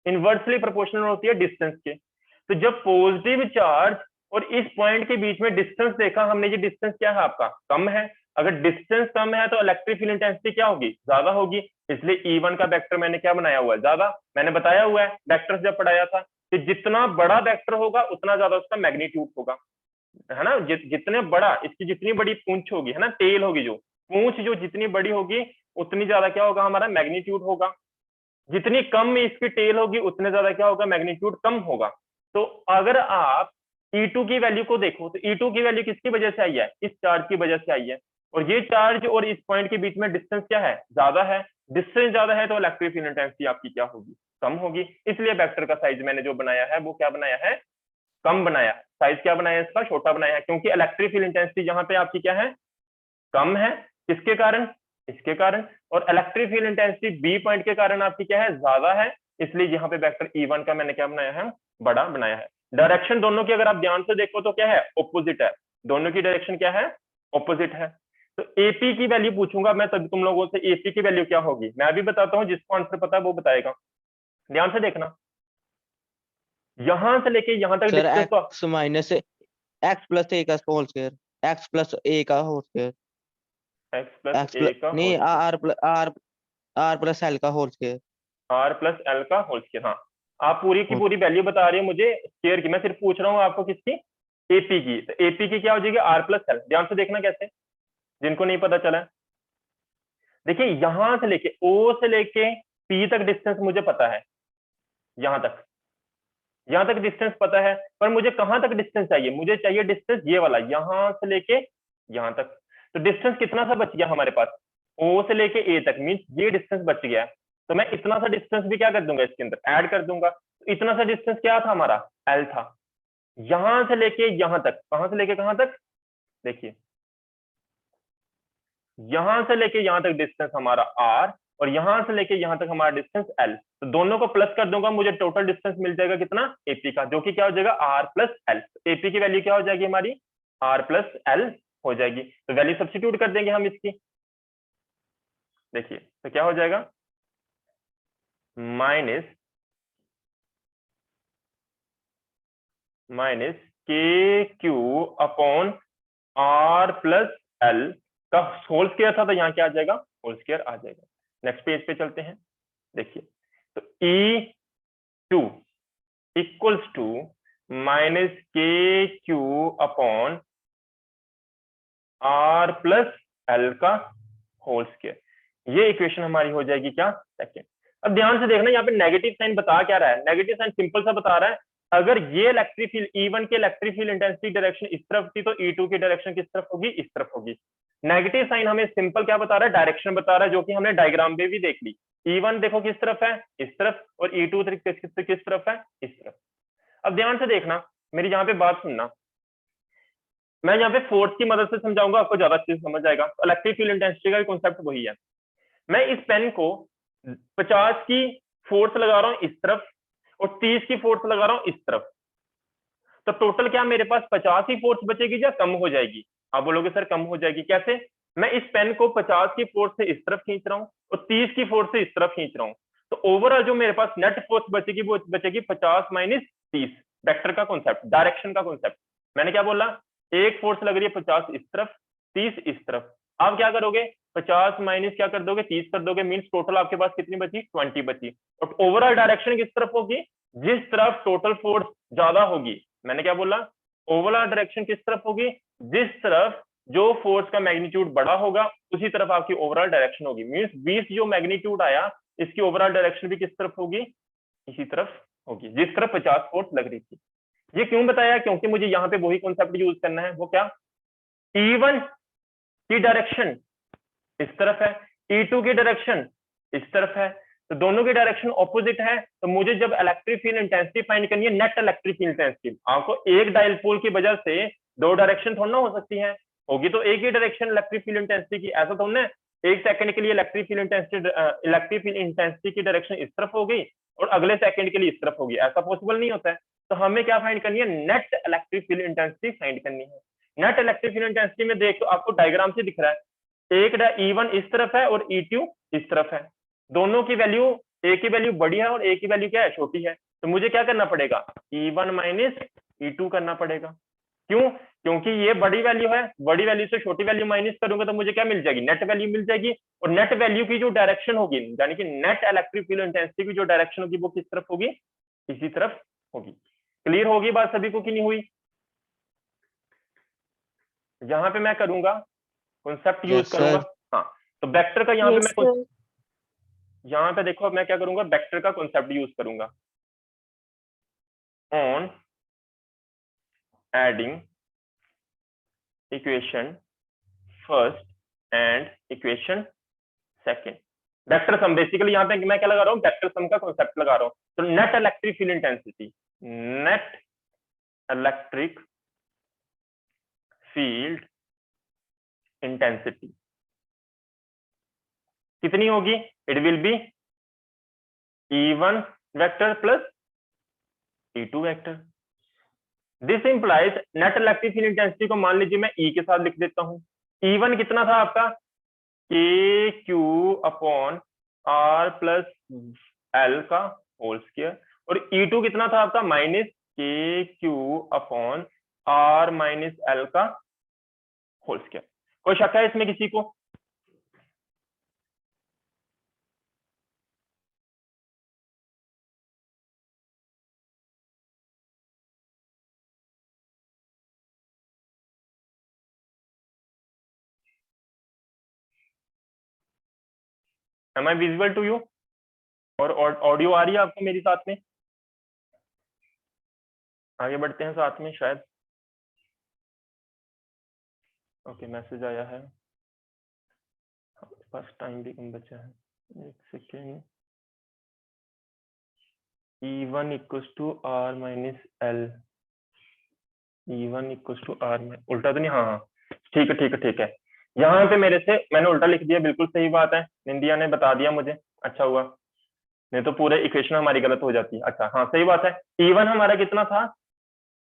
इनवर्सली प्रोपोर्शनल होती है डिस्टेंस के। तो जब पॉजिटिव चार्ज और इस पॉइंट के बीच में डिस्टेंस देखा हमने, ये डिस्टेंस क्या है आपका, कम है। अगर डिस्टेंस कम है तो इलेक्ट्रिक फील्ड इंटेंसिटी क्या होगी, ज्यादा होगी। इसलिए E1 का वेक्टर मैंने क्या बनाया हुआ है, ज्यादा। मैंने बताया हुआ है वेक्टर्स जब पढ़ाया था कि जितना बड़ा वेक्टर होगा उतना ज्यादा उसका मैग्नीट्यूड होगा, है ना। जितने बड़ा, इसकी जितनी बड़ी पूंछ होगी, है ना, टेल होगी, जो पूंछ जो जितनी बड़ी होगी उतनी ज्यादा क्या होगा, हमारा मैग्नीट्यूड होगा। जितनी कम इसकी टेल होगी उतने ज्यादा क्या होगा, मैग्नीट्यूड कम होगा। तो अगर आप E2 की वैल्यू को देखो तो E2 की वैल्यू किसकी वजह से आई है, इस चार्ज की वजह से आई है। और ये चार्ज और इस पॉइंट के बीच में डिस्टेंस क्या है, ज्यादा है। डिस्टेंस ज्यादा है तो इलेक्ट्रिक फील्ड इंटेंसिटी आपकी क्या होगी, कम होगी। इसलिए वेक्टर का साइज मैंने जो बनाया है वो क्या बनाया है, कम बनाया। साइज क्या बनाया है इसका, छोटा बनाया है, क्योंकि इलेक्ट्रिक फील्ड इंटेंसिटी यहाँ पे आपकी क्या है, कम है। किसके कारण, इसके कारण। और electric field intensity B point के कारण आपकी क्या है, ज्यादा है। इसलिए यहाँ पे वेक्टर E1 का मैंने क्या बनाया है, बड़ा बनाया है। डायरेक्शन दोनों की अगर आप ध्यान से देखो तो क्या है, ऑपोजिट है। दोनों की डायरेक्शन क्या है, ऑपोजिट है। तो एपी की वैल्यू पूछूंगा मैं तब तुम लोगों से, एपी की वैल्यू क्या होगी। मैं भी बताता हूँ, जिसको आंसर पता है वो बताएगा। ध्यान से देखना, यहां से लेके यहां तक सर डिस्टेंस तो X minus X plus A का whole square, X plus A का whole square, X plus X A plus का नहीं होल आर प्लस एल का whole square. R plus L का होल स्क्वायर। हाँ, आप पूरी की पूरी वैल्यू बता रहे हो मुझे स्क्वायर की, मैं सिर्फ पूछ रहा हूँ आपको किसकी, एपी की। तो एपी की क्या हो जाएगी, आर प्लस एल। ध्यान से देखना कैसे, जिनको नहीं पता चला। देखिए यहां से लेके ओ से लेके पी तक डिस्टेंस मुझे पता है, यहां तक डिस्टेंस पता है। पर मुझे कहां तक डिस्टेंस चाहिए, मुझे चाहिए डिस्टेंस ये वाला, यहां से लेके यहां तक। तो डिस्टेंस कितना सा बच गया हमारे पास, ओ से लेके ए तक, मीन्स ये डिस्टेंस बच गया। तो मैं इतना सा डिस्टेंस भी क्या कर दूंगा, इसके अंदर ऐड कर दूंगा। तो इतना सा डिस्टेंस क्या था हमारा, एल था। यहां से लेके यहां तक, कहां से लेके कहां तक, देखिए यहां से लेके यहां तक डिस्टेंस हमारा आर, और यहां से लेके यहां तक हमारा डिस्टेंस एल। तो दोनों को प्लस कर दूंगा, मुझे टोटल डिस्टेंस मिल जाएगा कितना, एपी का, जो कि क्या हो जाएगा, आर प्लस एल। एपी की वैल्यू क्या हो जाएगी हमारी, आर प्लस एल हो जाएगी। तो वैल्यू सब्स्टिट्यूट कर देंगे हम इसकी। देखिए तो क्या हो जाएगा, minus K Q upon R plus L का होल स्क्वायर था, तो यहाँ क्या आ जाएगा, होल स्क्वायर आ जाएगा। नेक्स्ट पेज पे चलते हैं। देखिए तो E2 equals to minus K Q upon R plus L का होल स्क्वायर। ये इक्वेशन हमारी हो जाएगी क्या, सेकेंड। अब ध्यान से देखना, यहाँ पे नेगेटिव साइन बता क्या रहा है, नेगेटिव साइन सिंपल सा बता रहा है, अगर ये इलेक्ट्रिक फील्ड E1 के इलेक्ट्रिक फील्ड इंटेंसिटी डायरेक्शन इस तरफ थी तो E2 की डायरेक्शन किस तरफ होगी, इस तरफ होगी। नेगेटिव साइन हमें सिंपल क्या बता रहा है, डायरेक्शन बता रहा है, जो कि हमने डायग्राम में भी देख ली। E1 देखो किस तरफ है, इस तरफ, और E2 किस तरफ है, इस तरफ। अब ध्यान से देखना, मेरी यहाँ पे बात सुनना, मैं यहाँ पे फोर्स की मदद से समझाऊंगा, आपको ज्यादा अच्छे से समझ आएगा। तो इलेक्ट्रिक फील्ड इंटेंसिटी का कॉन्सेप्ट वही है। मैं इस पेन को 50 की फोर्स लगा रहा हूं इस तरफ और 30 की फोर्स लगा रहा हूं इस तरफ, तो टोटल क्या मेरे पास 50 ही फोर्स बचेगी या कम हो जाएगी, आप बोलोगे सर कम हो जाएगी कैसे? मैं इस पेन को 50 की फोर्स से इस तरफ खींच रहा हूँ और 30 की फोर्स से इस तरफ खींच रहा हूँ, तो ओवरऑल जो मेरे पास नेट फोर्स बचेगी वो बचेगी 50 माइनस 30। वेक्टर का कॉन्सेप्ट, डायरेक्शन का कॉन्सेप्ट। मैंने क्या बोला? एक फोर्स लग रही है 50 इस तरफ, 30 इस तरफ। आप क्या करोगे? 50 माइनस क्या कर दोगे? 30 कर दोगे, मीन्स टोटल आपके पास कितनी बची? 20 बची। और ओवरऑल डायरेक्शन किस तरफ होगी? जिस तरफ टोटल फोर्स ज्यादा होगी। मैंने क्या बोला? ओवरऑल डायरेक्शन किस तरफ होगी? जिस तरफ जो फोर्स का मैग्नीट्यूड बड़ा होगा उसी तरफ आपकी ओवरऑल डायरेक्शन होगी। मीन्स 20 जो मैग्नीट्यूड आया इसकी ओवरऑल डायरेक्शन भी किस तरफ होगी? इसी तरफ होगी जिस तरफ 50 फोर्स लग रही थी। ये क्यों बताया? क्योंकि मुझे यहाँ पे वही कॉन्सेप्ट यूज करना है। वो क्या? E1 की डायरेक्शन इस तरफ है, E2 की डायरेक्शन इस तरफ है, तो दोनों की डायरेक्शन ऑपोजिट है। तो मुझे जब इलेक्ट्रिक फील्ड इंटेंसिटी फाइंड करनी है, नेट इलेक्ट्रिक फील्ड इंटेंसिटी, आपको एक डाइपोल की वजह से दो डायरेक्शन थोड़ा ना हो सकती है, होगी तो एक ही डायरेक्शन इलेक्ट्रिक फील्ड इंटेंसिटी की। ऐसा थोड़ा ना एक सेकंड के लिए इलेक्ट्रिक फील्ड इंटेंसिटी की डायरेक्शन इस तरफ हो गई और अगले सेकंड के लिए इस तरफ होगी, ऐसा पॉसिबल नहीं होता है। तो हमें क्या फाइंड करनी है? Net electric field intensity find करनी है। नेट इलेक्ट्रिक फील्ड इंटेंसिटी में देखो आपको डायग्राम से दिख रहा है, एक E1 इस तरफ है और E2 इस तरफ है। दोनों की वैल्यू, एक की वैल्यू बड़ी है और एक की वैल्यू क्या है? छोटी है। तो मुझे क्या करना पड़ेगा? E1 माइनस E2 करना पड़ेगा। क्यों? क्योंकि ये बड़ी वैल्यू है, बड़ी वैल्यू से छोटी वैल्यू माइनस करूंगा तो मुझे क्या मिल जाएगी? नेट वैल्यू मिल जाएगी। और नेट वैल्यू की जो डायरेक्शन होगी, यानी कि नेट इलेक्ट्रिक फील्ड इंटेंसिटी की जो डायरेक्शन होगी वो किस तरफ होगी? इसी तरफ होगी। क्लियर होगी बात सभी को कि नहीं हुई? यहाँ पे मैं करूंगा कॉन्सेप्ट यूज Yes, करूंगा। sir. हाँ, तो वेक्टर का यहाँ Yes, पे मैं sir. यहाँ पे देखो मैं क्या करूंगा? वेक्टर का कॉन्सेप्ट यूज करूंगा। On adding equation first and equation second, vector sum. Basically यहाँ पे मैं क्या लगा रहा हूँ? वेक्टर सम का कॉन्सेप्ट लगा रहा हूँ। तो net electric field intensity, net electric field intensity कितनी होगी? It will be E1 vector plus E2 vector. This implies net electric field intensity को मान लीजिए मैं E के साथ लिख देता हूँ। E1 कितना था आपका? KQ upon R plus L का होल स्क्वायर। और E2 कितना था आपका? Minus KQ upon R minus L का होल स्क्वायर। कोई शक है इसमें किसी को? Am I visible to you? और ऑडियो आ रही है आपको मेरी साथ में? आगे बढ़ते हैं साथ में शायद। ओके, मैसेज आया है, बस टाइम भी कम बचा है। एक second. E1 equals to R minus L, E1 equals to R में उल्टा तो नहीं? हाँ हाँ, ठीक है ठीक है ठीक है। यहाँ पे मेरे से मैंने उल्टा लिख दिया, बिल्कुल सही बात है, निंदिया ने बता दिया मुझे, अच्छा हुआ, नहीं तो पूरे इक्वेशन हमारी गलत हो जाती है। अच्छा हाँ सही बात है। E1 हमारा कितना था?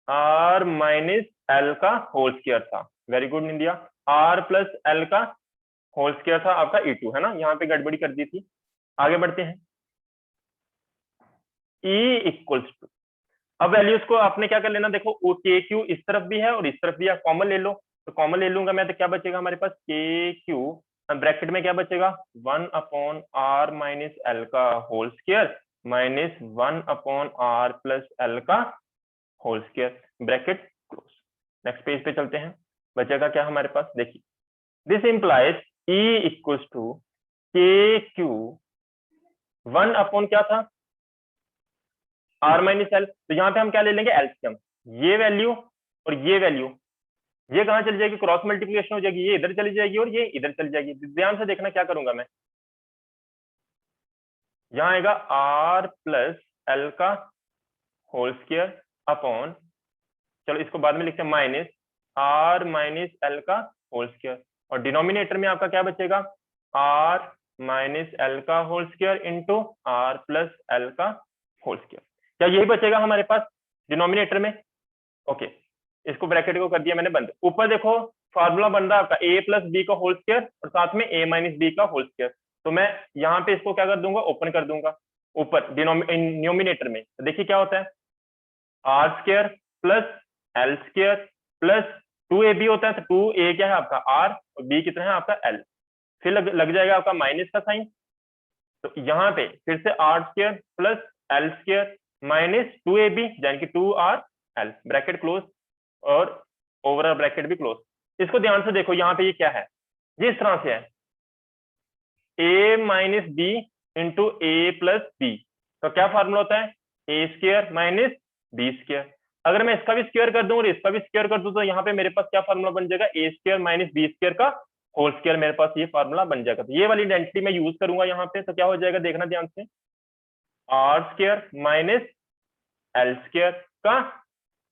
R माइनस L का होल स्क्वायर था। वेरी गुड निंदिया। R प्लस L का होल स्क्वायर था आपका E2, है ना? यहाँ पे गड़बड़ी कर दी थी। आगे बढ़ते हैं। E इक्वल्स टू, अब वैल्यूज को आपने क्या कर लेना? देखो KQ इस तरफ भी है और इस तरफ भी है, कॉमन ले लो। तो कॉमन ले लूंगा मैं तो क्या बचेगा हमारे पास? KQ ब्रैकेट में क्या बचेगा? 1 अपॉन R माइनस L का whole square minus 1 upon R plus L का whole square, bracket close. Next page पे चलते हैं। बचेगा क्या हमारे पास? देखिए, this implies E equals to KQ 1 upon क्या था? R minus L। तो यहाँ पे हम क्या ले लेंगे? एलसीएम। ये वैल्यू और ये वैल्यू, ये कहाँ चली जाएगी? क्रॉस मल्टीप्लिकेशन हो जाएगी, ये इधर चली जाएगी और ये इधर चली जाएगी। ध्यान से देखना क्या करूंगा मैं, यहाँ आएगा R प्लस L का होल स्क्वायर अपॉन, चलो इसको बाद में लिखते हैं, माइनस R माइनस L का होल स्क्वायर। और डिनोमिनेटर में आपका क्या बचेगा? R माइनस L का whole square into R plus L का होल स्क्वायर। क्या यही बचेगा हमारे पास डिनोमिनेटर में? ओके, इसको ब्रैकेट को कर दिया मैंने बंद। ऊपर देखो फार्मूला बन रहा है आपका a प्लस बी का होल स्क्वायर और साथ में a माइनस बी का होल स्क्वायर। तो मैं यहाँ पे इसको क्या कर दूंगा, ओपन कर दूंगा ऊपर डिनोमिनेटर में। तो देखिए क्या होता है, R square plus L square plus 2ab होता है, तो 2a क्या है आपका r और b कितना है आपका l, फिर लग जाएगा आपका माइनस का साइन। तो यहाँ पे फिर से R square plus L square minus 2ab यानी कि 2rl, ब्रैकेट क्लोज और ओवरऑल ब्रैकेट भी क्लोज। इसको ध्यान से देखो, यहाँ पे ये क्या है, ये इस तरह से है a minus B into A plus B. तो क्या फार्मूला होता है, A square minus B square. अगर मैं इसका भी स्क्वायर कर दूं और इसका भी स्क्वायर कर दूं तो यहाँ पे मेरे पास क्या फार्मूला बन जाएगा, ए स्क्वायर माइनस बी स्क्वायर का होल स्क्वायर, मेरे पास ये फार्मूला बन जाएगा। तो ये वाली आइडेंटिटी मैं यूज करूंगा यहाँ पे, तो क्या हो जाएगा देखना ध्यान से, R square minus L square का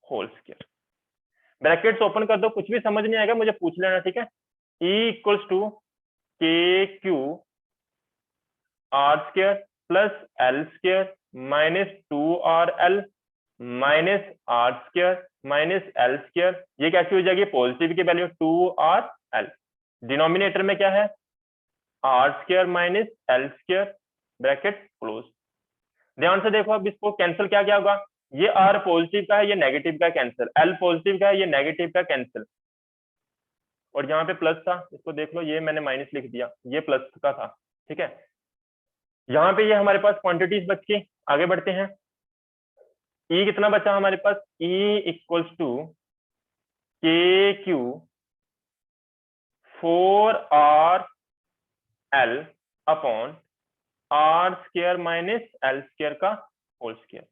होल स्क्वायर। ब्रैकेट्स ओपन कर दो, कुछ भी समझ नहीं आएगा मुझे पूछ लेना, ठीक है। E equals to K Q R square plus L square minus 2rl minus R square minus L square. ये कैसी हो जाएगी, पॉजिटिव की वैल्यू 2rl। डिनोमिनेटर में क्या है, R square minus L square, bracket close. ध्यान से देखो, अब इसको कैंसिल क्या क्या होगा, ये आर पॉजिटिव का है, ये नेगेटिव का कैंसिल, एल पॉजिटिव का है, ये नेगेटिव का कैंसिल, और यहाँ पे प्लस था, इसको देख लो, ये मैंने माइनस लिख दिया, ये प्लस का था, ठीक है। यहाँ पे ये हमारे पास क्वांटिटीज बच के आगे बढ़ते हैं। ई कितना बचा हमारे पास, E equals to K Q 4rl upon R square minus L square का होल स्क्वायर।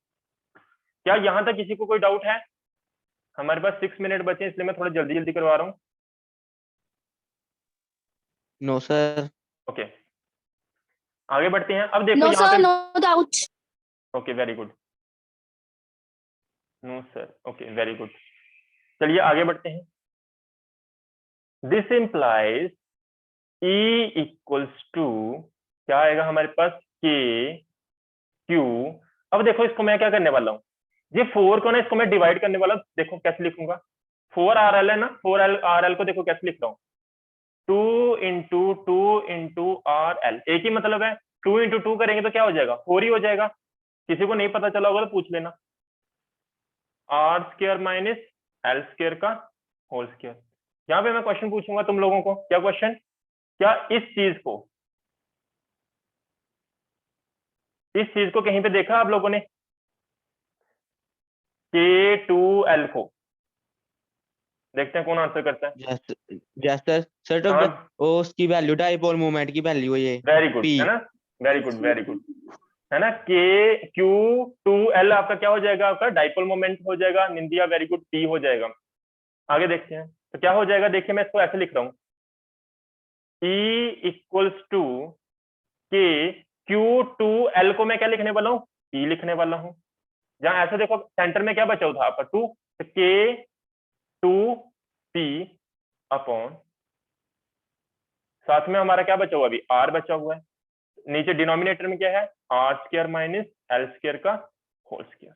क्या यहां तक किसी को कोई डाउट है? हमारे पास 6 मिनट बचे, इसलिए मैं थोड़ा जल्दी जल्दी करवा रहा हूँ। No sir. ओके, आगे बढ़ते हैं। अब देखो नो यहाँ सर, पे, no doubt. Okay very good, no sir, okay very good. चलिए आगे बढ़ते हैं। This implies E equals to, क्या आएगा हमारे पास, के क्यू। अब देखो इसको मैं क्या करने वाला हूँ, ये 4 को ना, इसको मैं डिवाइड करने वाला हूँ। देखो कैसे लिखूंगा, 4rl है ना, 4rl को देखो कैसे लिख रहा हूँ, 2 इंटू 2 इंटू rl। एक ही मतलब है, 2 इंटू 2 करेंगे तो क्या हो जाएगा, 4 ही हो जाएगा। किसी को नहीं पता चला होगा तो पूछ लेना, R square minus L square का होल स्क्वायर। यहाँ पे मैं क्वेश्चन पूछूंगा तुम लोगों को, क्या क्वेश्चन, क्या इस चीज को कहीं पे देखा आप लोगों ने, K2l को? देखते हैं कौन आंसर करता है। जैसे सर तो हाँ, उसकी वैल्यू डाइपोल मोमेंट की वैल्यू है ये, वेरी गुड, P। है ना, वेरी गुड वेरी गुड, है ना। K2l आपका क्या हो जाएगा, आपका डाइपोल मोमेंट हो जाएगा। निंदिया वेरी गुड, P हो जाएगा। आगे देखते हैं तो क्या हो जाएगा, देखिए मैं इसको ऐसे लिख रहा हूँ, E इक्वल्स टू के Q2l को मैं क्या लिखने वाला हूँ, P लिखने वाला हूँ। जहां ऐसे देखो सेंटर में क्या बचा हुआ था आपका 2, तो K2P अपॉन, साथ में हमारा क्या बचा हुआ, अभी R बचा हुआ है। नीचे डिनोमिनेटर में क्या है, R square minus L square का होल स्क्वायर।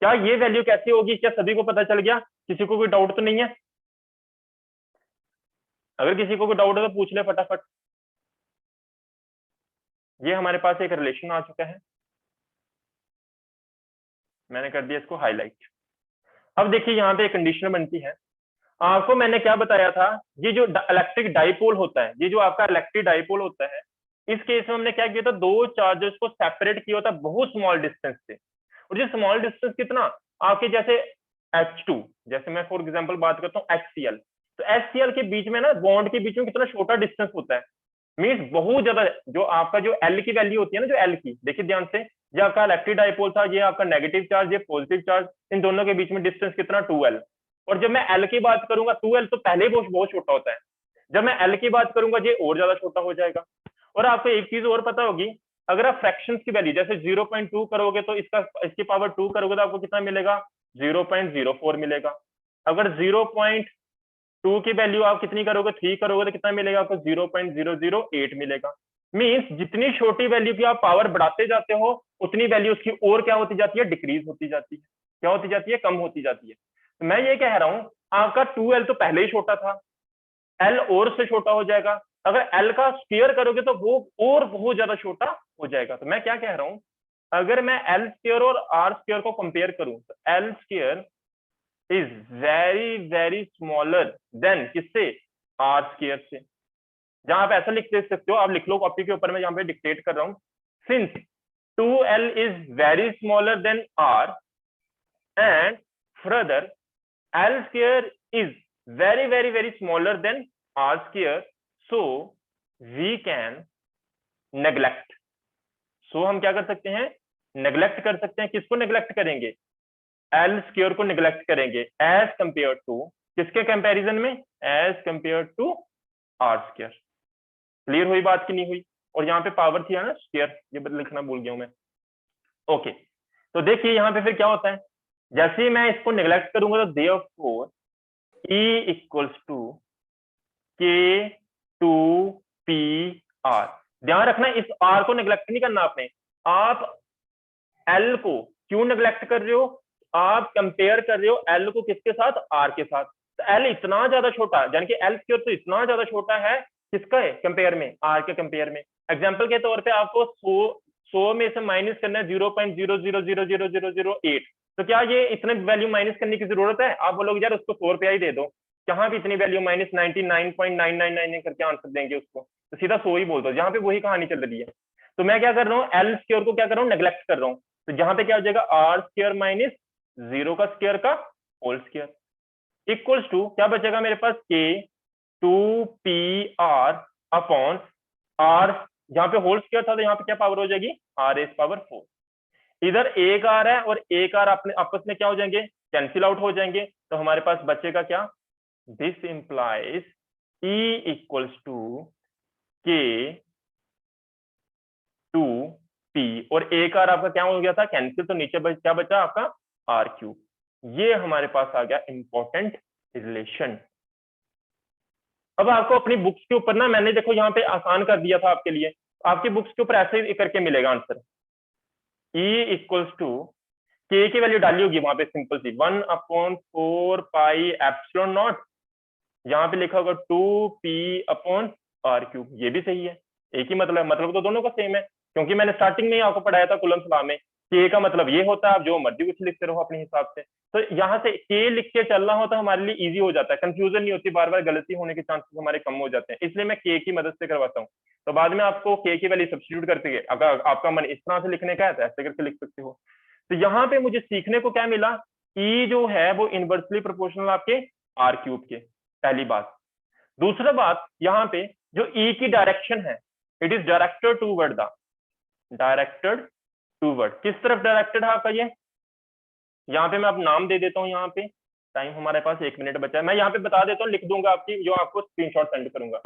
क्या ये वैल्यू कैसी होगी, क्या सभी को पता चल गया? किसी को कोई डाउट तो नहीं है? अगर किसी को कोई डाउट है तो पूछ ले फटाफट। ये हमारे पास एक रिलेशन आ चुका है, मैंने कर दिया इसको हाईलाइट। अब देखिए यहाँ पे एक कंडीशन बनती है, आपको मैंने क्या बताया था, ये जो इलेक्ट्रिक डाइपोल होता है, ये जो आपका इलेक्ट्रिक डाइपोल होता है, इस केस में हमने क्या किया था, दो चार्जेस को सेपरेट किया होता बहुत स्मॉल डिस्टेंस से। और ये स्मॉल डिस्टेंस कितना, आपके जैसे H2, जैसे मैं फॉर एग्जांपल बात करता हूँ HCl, तो HCl के बीच में ना, बॉन्ड के बीच में कितना छोटा डिस्टेंस होता है, मीन्स बहुत ज्यादा। जो आपका जो L की वैल्यू होती है ना, जो L की, देखिए ध्यान से, ये आपका इलेक्ट्रिक डाइपोल था, ये आपका नेगेटिव चार्ज, ये पॉजिटिव चार्ज, इन दोनों के बीच में डिस्टेंस कितना, 2L। और जब मैं L की बात करूंगा, 2L तो पहले ही बहुत छोटा होता है, जब मैं L की बात करूंगा ये और ज्यादा छोटा हो जाएगा। और आपको एक चीज और पता होगी, अगर आप फ्रैक्शंस की वैल्यू जैसे 0.2 करोगे तो इसकी पावर 2 करोगे तो आपको कितना मिलेगा, 0.04 मिलेगा। अगर 0.2 की वैल्यू आप कितनी करोगे, 3 करोगे तो कितना मिलेगा आपको, 0.008 मिलेगा। मीन्स जितनी छोटी वैल्यू की आप पावर बढ़ाते जाते हो, उतनी वैल्यू उसकी और क्या होती जाती है, डिक्रीज होती जाती है। क्या होती जाती है, कम होती जाती है। तो मैं ये कह रहा हूं, आपका 2L तो पहले ही छोटा था, एल और से छोटा हो जाएगा। अगर एल का स्क्वायर करोगे तो वो और बहुत ज्यादा छोटा हो जाएगा। तो मैं क्या कह रहा हूं, अगर मैं एल स्क्वायर और आर स्क्वायर को कंपेयर करूं तो L square is very very smaller then किससे, आर स्क्वायर से। जहां आप ऐसा लिख दे सकते हो, आप लिख लो कॉपी के ऊपर, मैं यहाँ पे डिक्टेट कर रहा हूं, since 2l is very smaller than R and further L square is very very very smaller than R square, so we can neglect. so हम क्या कर सकते हैं, neglect कर सकते हैं। किसको neglect करेंगे, L square को neglect करेंगे as compared to, किसके कंपैरिजन में, as compared to R square। Clear हुई बात कि नहीं हुई। और यहाँ पे पावर थी ना स्क्वायर, ये लिखना भूल गया हूं मैं। ओके, तो देखिए यहाँ पे फिर क्या होता है, जैसे ही मैं इसको निगलेक्ट करूंगा तो therefore E equals to K2PR। ध्यान रखना इस R को निगलेक्ट नहीं करना आपने। आप L को क्यों निगलेक्ट कर रहे हो, आप कंपेयर कर रहे हो L को किसके साथ, R के साथ। तो L इतना ज्यादा छोटा, यानी कि L स्क्वायर तो इतना ज्यादा छोटा है किसका है कंपेयर में, R के कंपेयर में। एग्जाम्पल के तौर पे आपको 100 में से माइनस करना है 0.000008, तो क्या ये इतने वैल्यू माइनस करने की जरूरत है। आप बोलोगे यार उसको 100 रुपया ही दे दो, जहां भी इतनी वैल्यू माइनस 99.999 करके आंसर देंगे उसको, तो सीधा 100 ही बोल दो, जहां पे वही कहानी चल रही है। तो मैं क्या कर रहा हूँ, एल स्क्वायर को क्या कर रहा हूँ, नेग्लेक्ट कर रहा हूँ। तो जहां पे क्या हो जाएगा, आर स्क्वायर माइनस 0 का स्क्वायर का होल स्क्वायर इक्वल्स टू क्या बचेगा मेरे पास, K2PR अपॉन आर, जहां पे होल स्क्वायर था तो यहाँ पे क्या पावर हो जाएगी, R⁴। इधर एक आर है और एक आर अपने आपस में क्या हो जाएंगे, कैंसिल आउट हो जाएंगे। तो हमारे पास बचेगा क्या, this implies E equals to K2P, और एक आर आपका क्या हो गया था, कैंसिल, तो नीचे क्या बचा आपका R3। ये हमारे पास आ गया इंपॉर्टेंट रिलेशन। अब आपको अपनी बुक्स के ऊपर ना, मैंने देखो यहाँ पे आसान कर दिया था आपके लिए, आपकी बुक्स के ऊपर ऐसे ही करके मिलेगा answer. E equals to K की वैल्यू डाली होगी वहां पे सिंपल सी 1/4πε0, यहाँ पे लिखा होगा 2P/R3। ये भी सही है, एक ही मतलब तो दोनों का सेम है, क्योंकि मैंने स्टार्टिंग में ही आपको पढ़ाया था कुलम्ब्स लॉ में, K का मतलब ये होता है, आप जो मर्जी कुछ लिखते रहो अपने हिसाब से। तो यहाँ से K लिख के चलना होता है हमारे लिए इजी हो जाता है, कंफ्यूजन नहीं होती, बार बार गलती होने के चांसेस हमारे कम हो जाते हैं, इसलिए मैं K की मदद से करवाता हूँ। तो बाद में आपको K की वैल्यू सब्स्टिट्यूट करते, अगर आपका मन इस तरह से लिखने का है तो ऐसे करके लिख सकते हो। तो यहाँ पे मुझे सीखने को क्या मिला, E जो है वो इनवर्सली प्रोपोर्शनल आपके R³ के, पहली बात। दूसरा बात, यहाँ पे जो E की डायरेक्शन है, it is directed toward the, directed toward, किस तरफ डायरेक्टेड है आपका ये, यहाँ पे मैं अब नाम दे देता हूँ। यहाँ पे टाइम हमारे पास 1 मिनट बचा है, मैं यहाँ पे बता देता हूँ, लिख दूंगा आपकी, जो आपको स्क्रीनशॉट सेंड करूंगा।